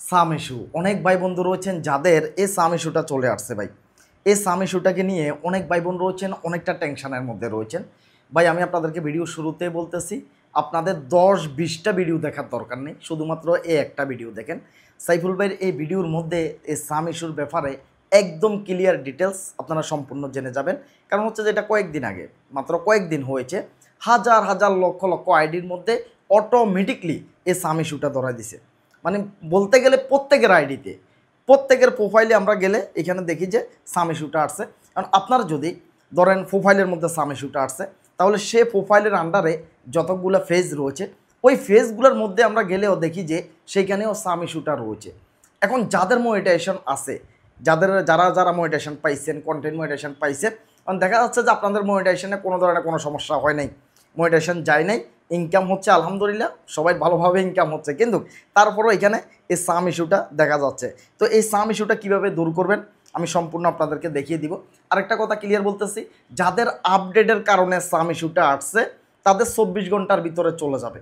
সাম issue অনেক ভাই বন্ধু রয়েছেন যাদের এই সাম ইস্যুটা চলে আসছে ভাই। এই সাম ইস্যুটাকে নিয়ে অনেক ভাই বোন রয়েছেন অনেকটা টেনশনের মধ্যে রয়েছেন। ভাই আমি আপনাদেরকে ভিডিও শুরুতে বলতেছি, আপনাদের 10-20টা ভিডিও দেখার দরকার নেই, শুধুমাত্র এই একটা ভিডিও দেখেন। সাইফুল ভাইয়ের এই ভিডিওর মধ্যে এই সাম ইস্যুর ব্যাপারে একদম ক্লিয়ার ডিটেলস আপনারা সম্পূর্ণ জেনে যাবেন। কারণ হচ্ছে যে এটা কয়েকদিন আগে, মাত্র কয়েকদিন হয়েছে, হাজার হাজার লক্ষ লক্ষ আইডির মধ্যে অটোমেটিকলি এই সাম ইস্যুটা ধরা দিছে। মানে বলতে গেলে প্রত্যেকের আইডিতে, প্রত্যেকের প্রোফাইলে আমরা গেলে এখানে দেখি যে সাম ইস্যুটা আসছে। কারণ আপনার যদি ধরেন প্রোফাইলের মধ্যে সাম ইস্যুটা আসছে, তাহলে সে প্রোফাইলের আন্ডারে যতগুলো ফেজ রয়েছে ওই ফেজগুলোর মধ্যে আমরা গেলেও দেখি যে সেইখানেও সাম ইস্যুটা রয়েছে। এখন যাদের মনিটাইজেশন আছে, যারা যারা মনিটাইজেশন পাইছেন, কন্টেন্ট মনিটাইজেশন পাইছেন, কারণ দেখা যাচ্ছে যে আপনাদের মনিটাইজেশনে কোনো ধরনের কোনো সমস্যা হয় নাই, মনিটাইজেশন যায় নাই, ইনকাম হচ্ছে আলহামদুলিল্লাহ, সবাই ভালোভাবে ইনকাম হচ্ছে, কিন্তু তারপরও এখানে এই সাম ইস্যুটা দেখা যাচ্ছে। তো এই সাম ইস্যুটা কীভাবে দূর করবেন আমি সম্পূর্ণ আপনাদেরকে দেখিয়ে দিব। আরেকটা কথা ক্লিয়ার বলতেছি, যাদের আপডেটের কারণে সাম ইস্যুটা আসছে তাদের 24 ঘন্টার ভিতরে চলে যাবে।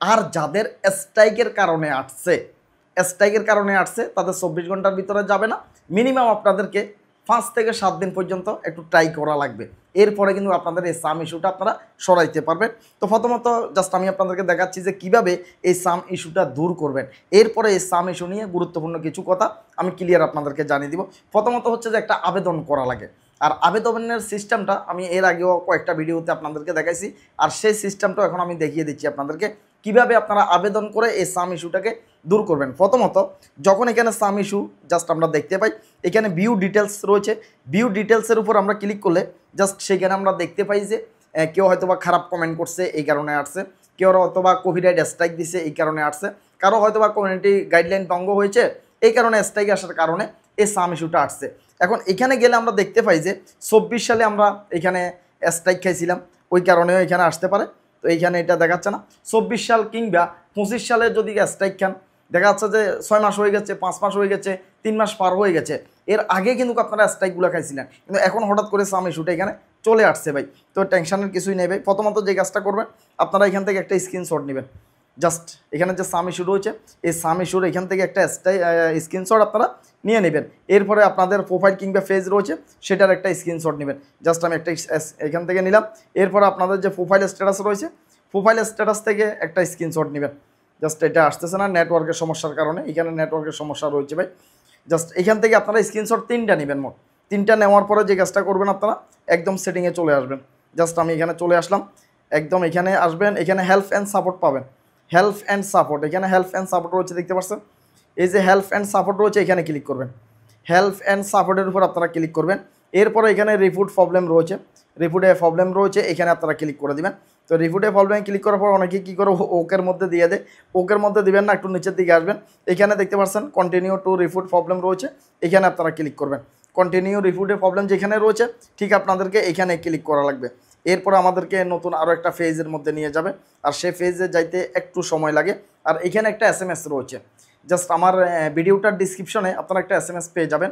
আর যাদের স্ট্রাইকের কারণে আসছে তাদের 24 ঘন্টার ভিতরে যাবে না। মিনিমাম আপনাদেরকে 5 থেকে 7 দিন পর্যন্ত একটু ট্রাই করা লাগবে, এরপরে কিন্তু আপনাদের এই সাম ইস্যুটা আপনারা সরাইতে পারবেন। তো প্রথমত জাস্ট আমি আপনাদেরকে দেখাচ্ছি যে কিভাবে এই সাম ইস্যুটা দূর করবেন। এরপরে এই সাম ইস্যু নিয়ে গুরুত্বপূর্ণ কিছু কথা আমি ক্লিয়ার আপনাদেরকে জানিয়ে দিব। প্রথমত হচ্ছে যে একটা আবেদন করা লাগে, আর আবেদনের সিস্টেমটা আমি এর আগেও কয়েকটা ভিডিওতে আপনাদেরকে দেখাইছি, আর সেই সিস্টেমটা এখন আমি দেখিয়ে দিচ্ছি আপনাদেরকে কিভাবে আপনারা আবেদন করে এই সাম ইস্যুটাকে দূর করবেন। প্রথমত যখন এখানে সাম ইস্যু জাস্ট আমরা দেখতে পাই, এখানে ভিউ ডিটেলস রয়েছে, ভিউ ডিটেলসের উপর আমরা ক্লিক করলে জাস্ট সেখানে আমরা দেখতে পাই যে কেউ হয়তোবা খারাপ কমেন্ট করছে এই কারণে আসছে, কেউ হয়তোবা কপিরাইট স্ট্রাইক দিছে এই কারণে আসছে, কারো হয়তোবা কমিউনিটি গাইডলাইন ভঙ্গ হয়েছে এই কারণে স্ট্রাইক আসার কারণে এই সাম ইস্যুটা আসছে। এখন এখানে গেলে আমরা দেখতে পাই যে 24 সালে আমরা এখানে স্ট্রাইক খাইছিলাম, ওই কারণেও এখানে আসতে পারে। তো এইখানে এটা দেখাচ্ছে না। 24 সাল কিংবা 25 সালে যদি স্ট্রাইক খান, দেখা যাচ্ছে যে 6 মাস হয়ে গেছে, 5 মাস হয়ে গেছে, 3 মাস পার হয়ে গেছে, এর আগে কিন্তু আপনারা স্ট্রাইকগুলো খাইছিলেন, কিন্তু এখন হঠাৎ করে সাম ইস্যুটা এখানে চলে আসছে ভাই। তো টেনশনের কিছুই নেই ভাই। প্রথমত যে কাজটা করবেন, আপনারা এখান থেকে একটা স্ক্রিনশট নেবেন। জাস্ট এখানে যে সাম ইস্যু রয়েছে এই সাম ইস্যুর এখান থেকে একটা স্ক্রিনশট আপনারা নিয়ে নেবেন। এরপরে আপনাদের প্রোফাইল কিংবা পেজ রয়েছে সেটার একটা স্ক্রিনশট নেবেন। জাস্ট আমি একটা এখান থেকে নিলাম। এরপরে আপনাদের যে প্রোফাইল স্ট্যাটাস রয়েছে, প্রোফাইল স্ট্যাটাস থেকে একটা স্ক্রিনশট নেবেন। জাস্ট এটা আসতেছে না নেটওয়ার্কের সমস্যার কারণে, এখানে নেটওয়ার্কের সমস্যা রয়েছে ভাই। জাস্ট এখান থেকে আপনারা স্ক্রিনশট 3টা নেবেন, মোট 3টা নেওয়ার পরে যে কাজটা করবেন আপনারা একদম সেটিংয়ে চলে আসবেন। জাস্ট আমি এখানে চলে আসলাম, একদম এখানে আসবেন, এখানে হেল্প অ্যান্ড সাপোর্ট পাবেন। হেল্প অ্যান্ড সাপোর্ট, এখানে হেল্প অ্যান্ড সাপোর্ট রয়েছে দেখতে পাচ্ছেন, এই যে হেল্প অ্যান্ড সাপোর্ট রয়েছে এখানে ক্লিক করবেন। হেল্প অ্যান্ড সাপোর্টের উপর আপনারা ক্লিক করবেন। এরপরে এখানে রিপোর্ট প্রবলেম রয়েছে, রিপোর্টে প্রবলেম রয়েছে, এখানে আপনারা ক্লিক করে দিবেন। তো রিপোর্টে প্রবলেমে ক্লিক করার পর অনেকে কী করে ওকের মধ্যে দিয়ে দেয়, ওকের মধ্যে দিবেন না, একটু নিচের দিকে আসবেন, এখানে দেখতে পাচ্ছেন কন্টিনিউ টু রিপোর্ট প্রবলেম রয়েছে, এখানে আপনারা ক্লিক করবেন। কন্টিনিউ রিপোর্টে প্রবলেম যেখানে রয়েছে ঠিক আপনাদেরকে এখানে ক্লিক করা লাগবে। এরপর আমাদেরকে নতুন আরও একটা ফেজের মধ্যে নিয়ে যাবে, আর সে ফেজে যাইতে একটু সময় লাগে। আর এখানে একটা SMS রয়েছে, জাস্ট আমার ভিডিওটার ডিসক্রিপশনে আপনারা একটা SMS পেয়ে যাবেন।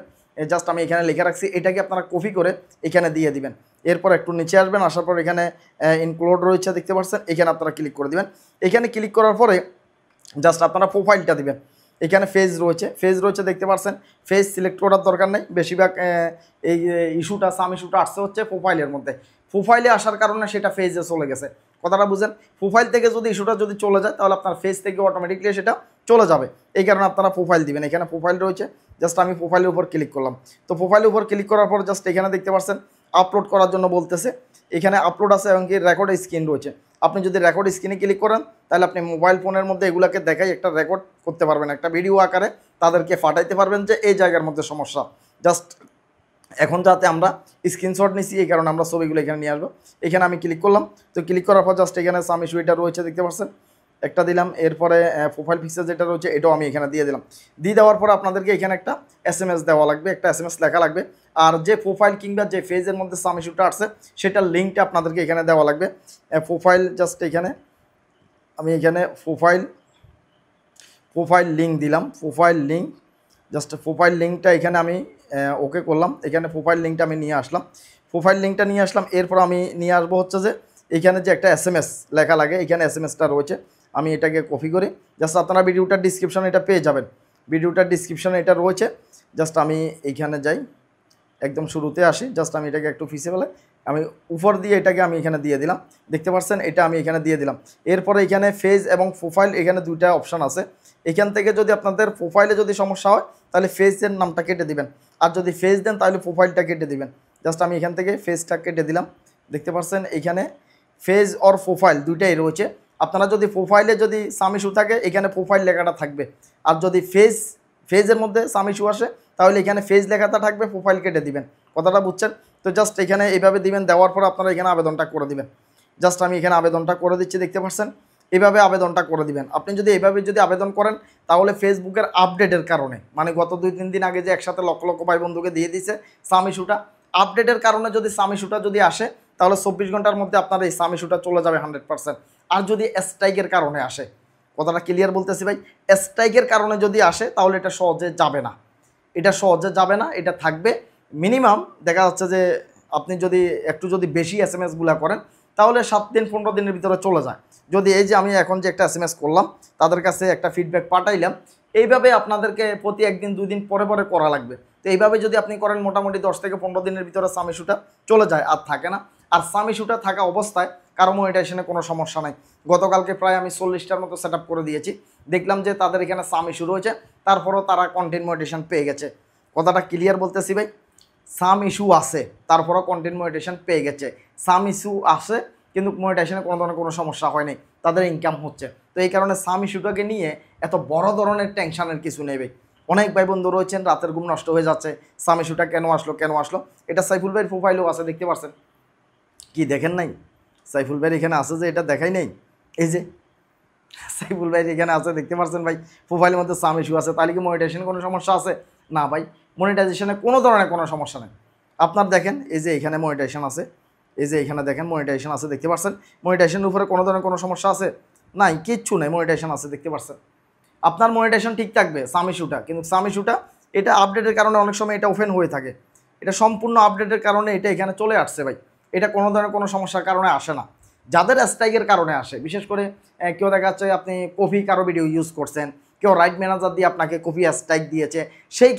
জাস্ট আমি এখানে লিখে রাখছি, এটাকে আপনারা কপি করে এখানে দিয়ে দিবেন। এরপর একটু নিচে আসবেন, আসার পর এখানে ইনক্লুড রয়েছে দেখতে পাচ্ছেন, এখানে আপনারা ক্লিক করে দিবেন। এখানে ক্লিক করার পরে জাস্ট আপনারা প্রোফাইলটা দিবেন। এখানে ফেজ রয়েছে দেখতে পাচ্ছেন, ফেজ সিলেক্ট করার দরকার নেই। বেশিরভাগ এই ইস্যুটা সাম ইস্যুটা আসছে হচ্ছে প্রোফাইলের মধ্যে, প্রোফাইলে আসার কারণে সেটা ফেজে চলে গেছে। কথাটা বুঝেন, প্রোফাইল থেকে যদি ইস্যুটা যদি চলে যায় তাহলে আপনার ফেজ থেকে অটোমেটিকলি সেটা চলে যাবে। এই কারণে আপনারা প্রোফাইল দিবেন। এখানে প্রোফাইল রয়েছে, জাস্ট আমি প্রোফাইলের উপর ক্লিক করলাম। তো প্রোফাইলের উপর ক্লিক করার পর জাস্ট এখানে দেখতে পাচ্ছেন আপলোড করার জন্য বলতেছে, এখানে আপলোড আছে এবং কি রেকর্ড স্ক্রিন রয়েছে। আপনি যদি রেকর্ড স্ক্রিনে ক্লিক করেন তাহলে আপনি মোবাইল ফোনের মধ্যে এগুলাকে দেখাই একটা রেকর্ড করতে পারবেন, একটা ভিডিও আকারে তাদেরকে পাঠাইতে পারবেন যে এই জায়গার মধ্যে সমস্যা। জাস্ট এখন যাতে আমরা স্ক্রিনশট নিছি এই কারণে আমরা ছবিগুলো এখানে নিয়ে আসবো। এখানে আমি ক্লিক করলাম। তো ক্লিক করার পর জাস্ট এখানে সাম ইস্যু এটা রয়েছে দেখতে পাচ্ছেন, একটা দিলাম। এরপরে প্রোফাইল পিকচার যেটা রয়েছে এটাও আমি এখানে দিয়ে দিলাম। দিয়ে দেওয়ার পর আপনাদেরকে এখানে একটা SMS দেওয়া লাগবে, একটা SMS লেখা লাগবে। আর যে প্রোফাইল কিংবা যে পেজের মধ্যে সাম ইস্যুটা আসছে সেটার লিঙ্কটা আপনাদেরকে এখানে দেওয়া লাগবে। প্রোফাইল জাস্ট এখানে আমি এখানে প্রোফাইল লিঙ্ক দিলাম, প্রোফাইল লিঙ্ক, জাস্ট প্রোফাইল লিঙ্কটা এখানে আমি ওকে করলাম। এখানে প্রোফাইল লিঙ্কটা আমি নিয়ে আসলাম, প্রোফাইল লিঙ্কটা নিয়ে আসলাম। এরপর আমি নিয়ে আসবো হচ্ছে যে এখানে যে একটা SMS লেখা লাগে, এখানে SMSটা রয়েছে, আমি এটাকে কপি করি। জাস্ট আপনারা ভিডিওটার ডিসক্রিপশনে এটা পেয়ে যাবেন। ভিডিওটার ডিসক্রিপশনে এটা রয়েছে। জাস্ট আমি এইখানে যাই, একদম শুরুতে আসি, জাস্ট আমি এটাকে একটু পিছিয়ে ফেলে আমি উপর দিয়ে এটাকে আমি এখানে দিয়ে দিলাম, দেখতে পাচ্ছেন এটা আমি এখানে দিয়ে দিলাম। এরপরে এখানে ফেজ এবং প্রোফাইল এখানে দুইটা অপশান আছে। এখান থেকে যদি আপনাদের প্রোফাইলে যদি সমস্যা হয় তাহলে ফেজের নামটা কেটে দিবেন, আর যদি ফেজ দেন তাহলে প্রোফাইলটা কেটে দিবেন। জাস্ট আমি এখান থেকে ফেজটা কেটে দিলাম, দেখতে পাচ্ছেন এখানে ফেজ অর প্রোফাইল দুইটাই রয়েছে। আপনারা যদি প্রোফাইলে যদি সাম ইস্যু থাকে এখানে প্রোফাইল লেখাটা থাকবে, আর যদি ফেজের মধ্যে সাম ইস্যু আসে তাহলে এখানে ফেজ লেখাটা থাকবে, প্রোফাইল কেটে দিবেন। কথাটা বুঝছেন তো? জাস্ট এখানে এইভাবে দিবেন, দেওয়ার পর আপনারা এখানে আবেদনটা করে দিবেন। জাস্ট আমি এখানে আবেদনটা করে দিচ্ছি, দেখতে পাচ্ছেন এভাবে আবেদনটা করে দিবেন। আপনি যদি এইভাবে যদি আবেদন করেন তাহলে ফেসবুকের আপডেটের কারণে, মানে গত 2-3 দিন আগে যে একসাথে লক্ষ লক্ষ ভাই বন্ধুকে দিয়ে দিয়েছে সাম ইস্যুটা, আপডেটের কারণে যদি সাম ইস্যুটা যদি আসে তাহলে 24 ঘন্টার মধ্যে আপনার এই সাম ইস্যুটা চলে যাবে 100%। আর যদি স্ট্রাইকের কারণে আসে, কথাটা ক্লিয়ার বলতেছি ভাই, স্ট্রাইকের কারণে যদি আসে তাহলে এটা সহজে যাবে না, এটা সহজে যাবে না, এটা থাকবে মিনিমাম। দেখা যাচ্ছে যে আপনি যদি একটু যদি বেশি SMS-গুলো করেন তাহলে 7 দিন 15 দিনের ভিতরে চলে যায়। যদি এই যে আমি এখন যে একটা SMS করলাম তাদের কাছে একটা ফিডব্যাক পাঠাইলাম, এইভাবে আপনাদেরকে প্রতি 1 দিন 2 দিন পরে পরে করা লাগবে। তো এইভাবে যদি আপনি করেন মোটামুটি 10 থেকে 15 দিনের ভিতরে সাম ইস্যুটা চলে যায়, আর থাকে না। আর সাম ইস্যুটা থাকা অবস্থায় কারো মনিটাইজেশনে কোনো সমস্যা নাই। গতকালকে প্রায় আমি 40টার মতো সেট করে দিয়েছি, দেখলাম যে তাদের এখানে সাম ইস্যু রয়েছে, তারপরেও তারা কন্টেন্ট মনিটাইজেশন পেয়ে গেছে। কথাটা ক্লিয়ার বলতেছি ভাই, সাম ইস্যু আছে তারপরও কন্টেন্ট মনিটাইজেশন পেয়ে গেছে। সাম ইস্যু আছে কিন্তু মনিটাইজেশনে কোনো ধরনের কোনো সমস্যা হয়নি, তাদের ইনকাম হচ্ছে। তো এই কারণে সাম ইস্যুটাকে নিয়ে এত বড় ধরনের টেনশনের কিছু নেই ভাই। অনেক ভাই বন্ধু রয়েছেন রাতের ঘুম নষ্ট হয়ে যাচ্ছে, সাম ইস্যুটা কেন আসলো। এটা সাইফুল ভাইয়ের প্রোফাইলও আছে, দেখতে পাচ্ছেন কি দেখেন নাই? সাইফুল ভাইয়ের এখানে আছে যে এটা দেখাই নেই, এই যে সাইফুল ভাই এখানে আছে, দেখতে পাচ্ছেন ভাই প্রোফাইলের মধ্যে সাম ইস্যু আছে। তাহলে কি মনিটাইজেশনে কোনো সমস্যা আছে? না ভাই, মনিটাইজেশনে কোনো ধরনের কোনো সমস্যা নেই। আপনার দেখেন এই যে এখানে মনিটাইজেশন আছে, এই যে এখানে দেখেন মনিটাইজেশন আছে, দেখতে পাচ্ছেন মনিটাইজেশনের উপরে কোনো ধরনের কোনো সমস্যা আছে? নাই, কিচ্ছু নেই, মনিটাইজেশন আছে, দেখতে পাচ্ছেন। আপনার মনিটাইজেশন ঠিক থাকবে সাম ইস্যুটা, কিন্তু সাম ইস্যুটা এটা আপডেটের কারণে অনেক সময় এটা ওপেন হয়ে থাকে, এটা সম্পূর্ণ আপডেটের কারণে এটা এখানে চলে আসছে ভাই। এটা কোনো ধরনের কোনো সমস্যার কারণে আসে না, যাদের স্ট্রাইকের কারণে আসে। বিশেষ করে কেউ দেখা যাচ্ছে আপনি কপি কারো ভিডিও ইউজ করছেন, কেউ রাইট ম্যানেজার দিয়ে আপনাকে কপি স্ট্রাইক দিয়েছে, সেই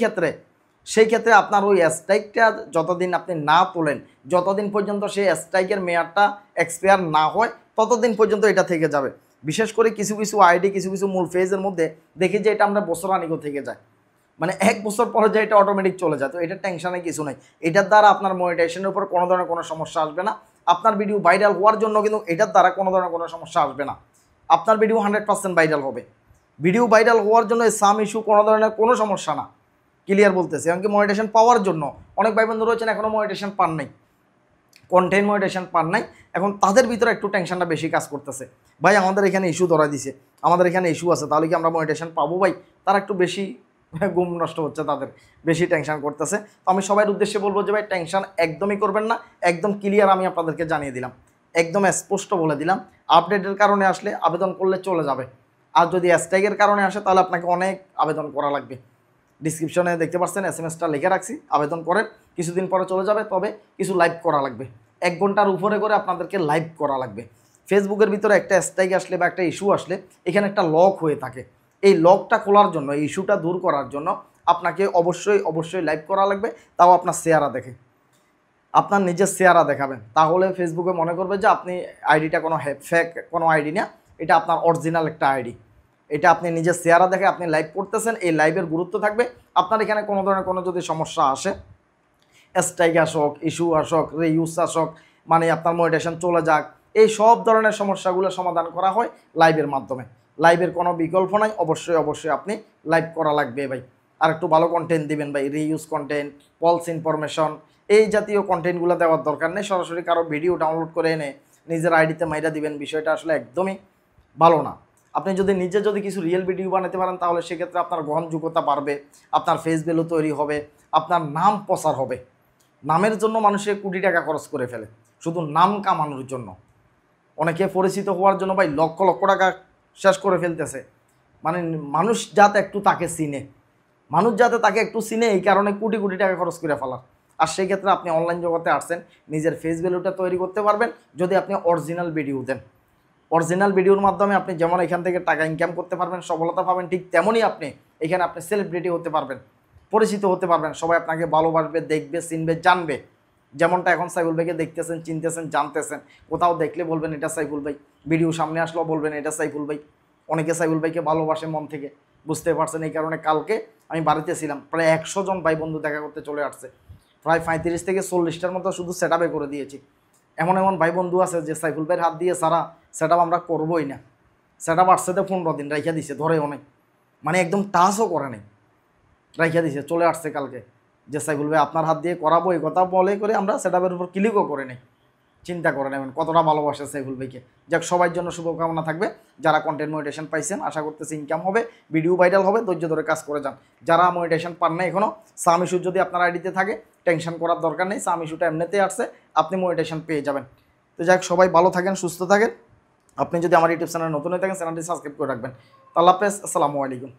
ক্ষেত্রে আপনার ওই স্ট্রাইকটা যতদিন আপনি না তোলেন, যতদিন পর্যন্ত সেই স্ট্রাইকের মেয়াদটা এক্সপায়ার না হয় ততদিন পর্যন্ত এটা থেকে যাবে। বিশেষ করে কিছু কিছু আইডি, কিছু কিছু মূল ফেজের মধ্যে দেখি যে এটা আমরা বছরানিকও থেকে যায়, মানে 1 বছর পরে যে এটা অটোমেটিক চলে যায়। তো এটা টেনশনে কিছু নেই, এটার দ্বারা আপনার মনিটাইজেশনের উপর কোনো ধরনের কোনো সমস্যা আসবে না। আপনার ভিডিও ভাইরাল হওয়ার জন্য কিন্তু এটার দ্বারা কোনো ধরনের কোনো সমস্যা আসবে না। আপনার ভিডিও 100% ভাইরাল হবে। ভিডিও ভাইরাল হওয়ার জন্য এই সাম ইস্যু কোনো ধরনের কোনো সমস্যা না, ক্লিয়ার বলতেছে। এমনকি মনিটাইজেশন পাওয়ার জন্য অনেক ভাই বন্ধু রয়েছেন এখনও মনিটাইজেশন পান নাই, কন্টেন্ট মনিটাইজেশন পান নাই, এখন তাদের ভিতরে একটু টেনশনটা বেশি কাজ করতেছে। ভাই আমাদের এখানে ইস্যু ধরা দিছে, আমাদের এখানে ইস্যু আছে, তাহলে কি আমরা মনিটাইজেশন পাবো? ভাই তারা একটু বেশি ঘুম নষ্ট হচ্ছে, তাদের বেশি টেনশন করতেছে। তো আমি সবার উদ্দেশ্যে বলবো যে ভাই টেনশন একদমই করবেন না, একদম ক্লিয়ার আমি আপনাদেরকে জানিয়ে দিলাম, একদম স্পষ্ট বলে দিলাম। আপডেটের কারণে আসলে আবেদন করলে চলে যাবে, আর যদি স্ট্রাইকের কারণে আসে তাহলে আপনাকে অনেক আবেদন করা লাগবে। ডিসক্রিপশনে দেখতে পাচ্ছেন SMS-টা লিখে রাখছি, আবেদন করেন, কিছুদিন পরে চলে যাবে। তবে কিছু লাইভ করা লাগবে, 1 ঘন্টার উপরে করে আপনাদেরকে লাইভ করা লাগবে। ফেসবুকের ভিতরে একটা স্ট্রাইক আসলে বা একটা ইস্যু আসলে এখানে একটা লক হয়ে থাকে, এই লকটা খোলার জন্য, এই ইস্যুটা দূর করার জন্য আপনাকে অবশ্যই লাইভ করা লাগবে, তাও আপনার চেহারা দেখে, আপনার নিজের চেহারা দেখাবেন, তাহলে ফেসবুকে মনে করবে যে আপনি আইডিটা কোনো ফেক কোনো আইডি না, এটা আপনার অরিজিনাল একটা আইডি। এটা আপনি নিজের চেহারা দেখে আপনি লাইভ করতেছেন, এই লাইভের গুরুত্ব থাকবে। আপনার এখানে কোনো ধরনের কোনো যদি সমস্যা আসে, স্ট্রাইক আসক, ইস্যু আসক, রিইউজ আসক, মানে আপনার মনিটাইজেশন চলে যাক, এই সব ধরনের সমস্যাগুলো সমাধান করা হয় লাইভের মাধ্যমে। লাইভের কোনো বিকল্প নাই, অবশ্যই আপনি লাইভ করা লাগবে ভাই। আর একটু ভালো কন্টেন্ট দিবেন ভাই, রিইউজ কন্টেন্ট, ফলস ইনফরমেশন, এই জাতীয় কন্টেন্টগুলো দেওয়ার দরকার নেই। সরাসরি কারো ভিডিও ডাউনলোড করে এনে নিজের আইডিতে মাইরা দিবেন, বিষয়টা আসলে একদমই ভালো না। আপনি যদি নিজে যদি কিছু রিয়েল ভিডিও বানাতে পারেন তাহলে সেক্ষেত্রে আপনার গ্রহণযোগ্যতা বাড়বে, আপনার ফেস ভ্যালু তৈরি হবে, আপনার নাম প্রচার হবে। নামের জন্য মানুষে কোটি টাকা খরচ করে ফেলে, শুধু নাম কামানোর জন্য। অনেকে পরিচিত হওয়ার জন্য ভাই লক্ষ লক্ষ টাকা শেষ করে ফেলতেছে, মানে মানুষ যাতে একটু তাকে চিনে, এই কারণে কোটি কোটি টাকা খরচ করে ফেলার। আর সেই ক্ষেত্রে আপনি অনলাইন জগতে আসছেন, নিজের ফেস ভ্যালুটা তৈরি করতে পারবেন যদি আপনি অরিজিনাল ভিডিও দেন। অরিজিনাল ভিডিওর মাধ্যমে আপনি যেমন এখান থেকে টাকা ইনকাম করতে পারবেন, সফলতা পাবেন, ঠিক তেমনই আপনি এখানে আপনি সেলিব্রিটি হতে পারবেন, পরিচিত হতে পারবেন, সবাই আপনাকে ভালোবাসবে, দেখবে, চিনবে, জানবে। যেমনটা এখন সাইফুল ভাইকে দেখতেছেন, চিনতেছেন, জানতেছেন, কোথাও দেখলে বলবেন এটা সাইফুল ভাই, ভিডিও সামনে আসলেও বলবেন এটা সাইফুল ভাই। অনেকে সাইফুল ভাইকে ভালোবাসে মন থেকে, বুঝতে পারছেন। এই কারণে কালকে আমি বাড়িতে ছিলাম, প্রায় 100 জন ভাই বন্ধু দেখা করতে চলে আসছে, প্রায় 35 থেকে 40টার মতো শুধু সেট আপে করে দিয়েছি। এমন এমন ভাই বন্ধু আছে যে সাইফুল ভাইয়ের হাত দিয়ে সারা সেট আপ আমরা করবোই না, সেট আপ আসছে 15 দিন রাইখা দিছে, ধরেও নেই, মানে একদম টাচও করে নেই, রাইখা দিছে, চলে আসছে কালকে যে সাইফুল ভাই আপনার হাত দিয়ে করাবো, এই কথা বলে করে আমরা সেট আপের উপর ক্লিকও করে নেই। চিন্তা করে নেবেন কতটা ভালোবাসে সাইফুল ভাইকে। যাক, সবার জন্য শুভকামনা থাকবে। যারা কন্টেন্ট মনিটেশন পাইছেন, আশা করতেছি ইনকাম হবে, ভিডিও ভাইরাল হবে, ধৈর্য ধরে কাজ করে যান। যারা মনিটেশন পান না এখনও, সাম ইস্যু যদি আপনার আইডিতে থাকে টেনশন করার দরকার নেই, সাম ইস্যুটা এমনিতেই আসছে, আপনি মনিটেশন পেয়ে যাবেন। তো যাক, সবাই ভালো থাকেন, সুস্থ থাকেন। আপনি যদি আমার ইউটিউব চ্যানেল নতুন হয়ে থাকেন, চ্যানেলটি সাবস্ক্রাইব করে রাখবেন। আল্লাহ হাফেজ, আসসালামু আলাইকুম।